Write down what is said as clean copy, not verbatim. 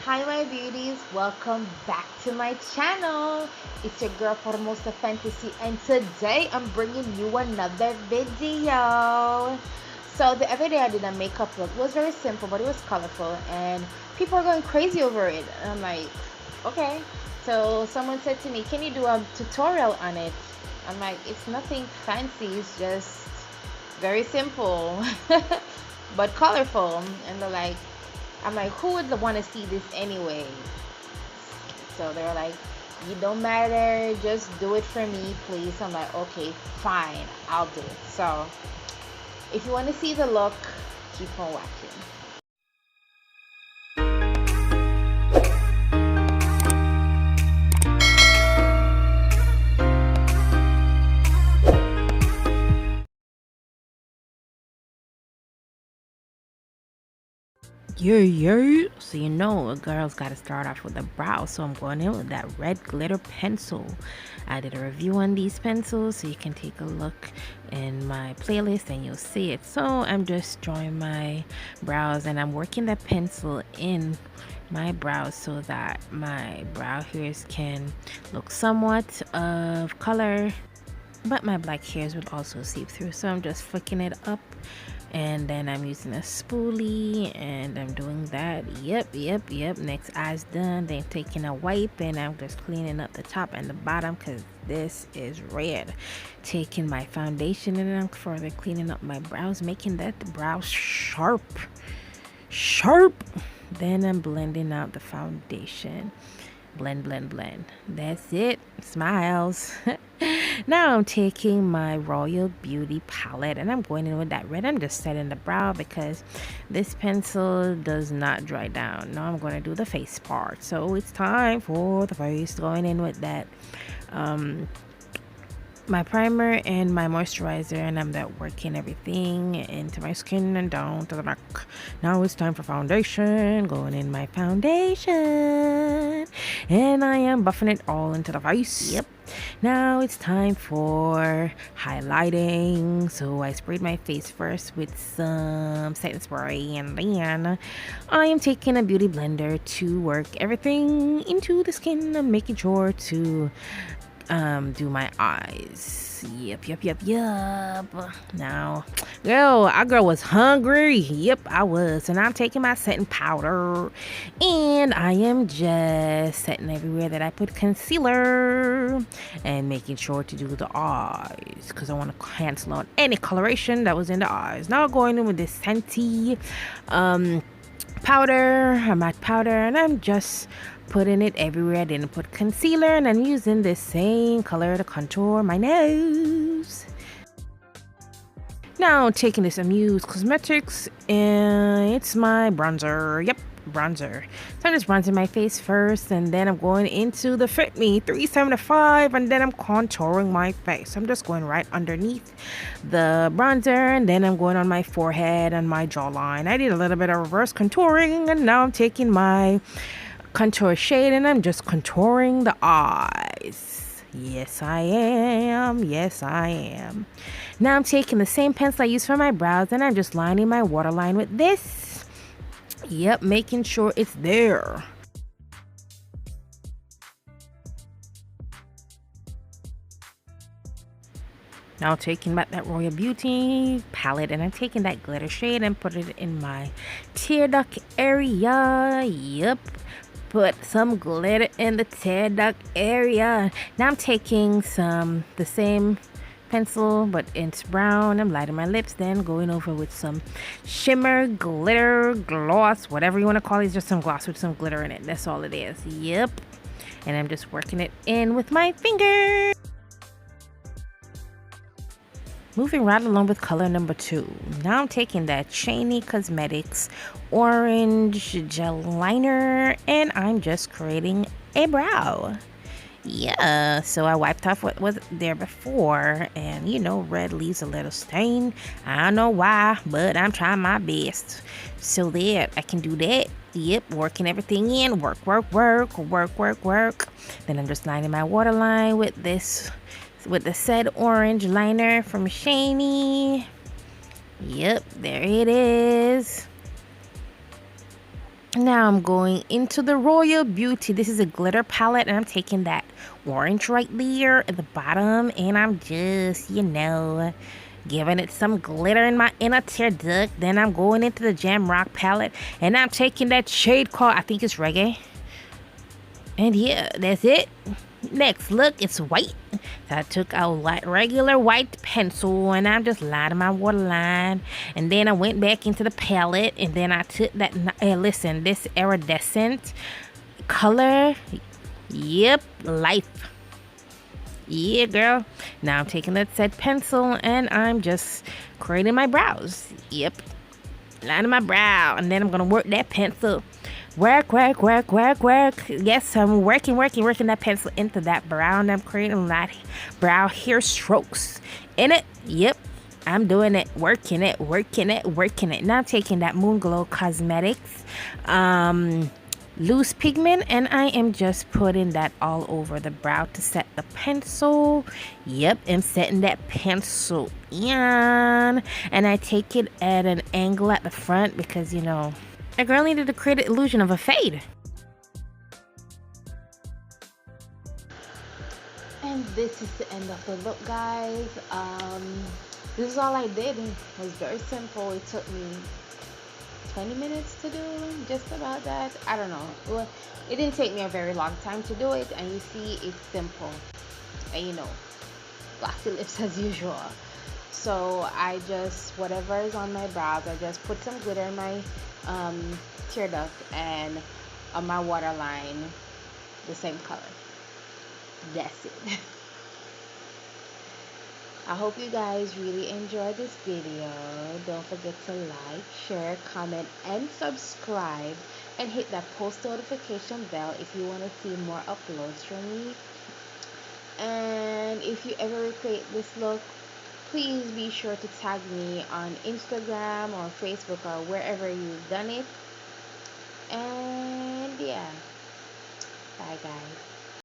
Hi my beauties, welcome back to my channel. It's your girl Formosa Fantasy, and today I'm bringing you another video. So the other day I did a makeup look. It was very simple, but it was colorful and people are going crazy over it. And I'm like, okay. So someone said to me, can you do a tutorial on it? I'm like, it's nothing fancy, it's just very simple but colorful. And they're like, I'm like, who would want to see this anyway? So they're like, you don't matter, just do it for me, please. I'm like, okay, fine, I'll do it. So if you want to see the look, keep on watching. Yeah. So you know a girl's got to start off with a brow. So I'm going in with that red glitter pencil. I did a review on these pencils, so you can take a look in my playlist and you'll see it. So I'm just drawing my brows and I'm working the pencil in my brows so that my brow hairs can look somewhat of color, but my black hairs would also seep through. So I'm just flicking it up, and then I'm using a spoolie and I'm doing that. Yep. Next eye's done. Then taking a wipe and I'm just cleaning up the top and the bottom because this is red. Taking my foundation and I'm further cleaning up my brows, making that the brows sharp. Then I'm blending out the foundation. Blend. That's it. Smiles. Now I'm taking my Royal Beauty palette and I'm going in with that red. I'm just setting the brow because this pencil does not dry down. Now I'm going to do the face part. So it's time for the face. Going in with that my primer and my moisturizer, and I'm that working everything into my skin and down to the neck. Now it's time for foundation. Going in my foundation, and I am buffing it all into the face. Yep. Now it's time for highlighting. So I sprayed my face first with some setting spray, and then I am taking a beauty blender to work everything into the skin. I'm making sure to do my eyes. Yep. Now, our girl was hungry. Yep, I was. And I'm taking my setting powder and I am just setting everywhere that I put concealer and making sure to do the eyes because I want to cancel out any coloration that was in the eyes. Now going in with this Scentsy powder, a matte powder, and I'm just putting it everywhere. I didn't put concealer, and I'm using this same color to contour my nose. Now taking this Amuse Cosmetics, and it's my bronzer. Yep, bronzer. So I'm just bronzing my face first, and then I'm going into the Fit Me 375, and then I'm contouring my face. I'm just going right underneath the bronzer, and then I'm going on my forehead and my jawline. I did a little bit of reverse contouring, and now I'm taking my contour shade and I'm just contouring the eyes. Yes, I am. Now I'm taking the same pencil I used for my brows and I'm just lining my waterline with this. Yep, making sure it's there. Now taking back that Royal Beauty palette and I'm taking that glitter shade and put it in my tear duct area. Yep. Put some glitter in the tear duct area. Now I'm taking the same pencil but it's brown. I'm lighting my lips, then going over with some shimmer, glitter, gloss, whatever you want to call it. It's just some gloss with some glitter in it. That's all it is. Yep. And I'm just working it in with my finger. Moving right along with color number 2. Now I'm taking that Cheney Cosmetics orange gel liner and I'm just creating a brow. Yeah, so I wiped off what was there before, and you know, red leaves a little stain. I don't know why, but I'm trying my best so that I can do that. Yep, working everything in. Work. Then I'm just lining my waterline with this, with the said orange liner from Cheney. Yep, there it is. Now I'm going into the Royal Beauty. This is a glitter palette, and I'm taking that orange right there at the bottom, and I'm just, giving it some glitter in my inner tear duct. Then I'm going into the Jam Rock palette, and I'm taking that shade called, I think it's Reggae. And yeah, that's it. Next, look, it's white. So I took a regular white pencil and I'm just lining my waterline. And then I went back into the palette and then I took that, listen, this iridescent color. Yep, life. Yeah, girl. Now I'm taking that set pencil and I'm just creating my brows. Yep, lining my brow. And then I'm going to work that pencil. Work. Yes, I'm working that pencil into that brow, and I'm creating that brow hair strokes in it. Yep, I'm doing it, working it. Now I'm taking that Moon Glow Cosmetics loose pigment, and I am just putting that all over the brow to set the pencil. Yep, I'm setting that pencil in, and I take it at an angle at the front because a girl needed to create an illusion of a fade. And this is the end of the look, guys. This is all I did. It was very simple. It took me 20 minutes to do, just about that. I don't know. Well, it didn't take me a very long time to do it, and you see it's simple. And glossy lips as usual. So I just, whatever is on my brows, I just put some glitter in my tear duct and on my waterline the same color. That's it. I hope you guys really enjoyed this video. Don't forget to like, share, comment, and subscribe, and hit that post notification bell if you want to see more uploads from me. And if you ever recreate this look, please be sure to tag me on Instagram or Facebook or wherever you've done it. And yeah, bye guys.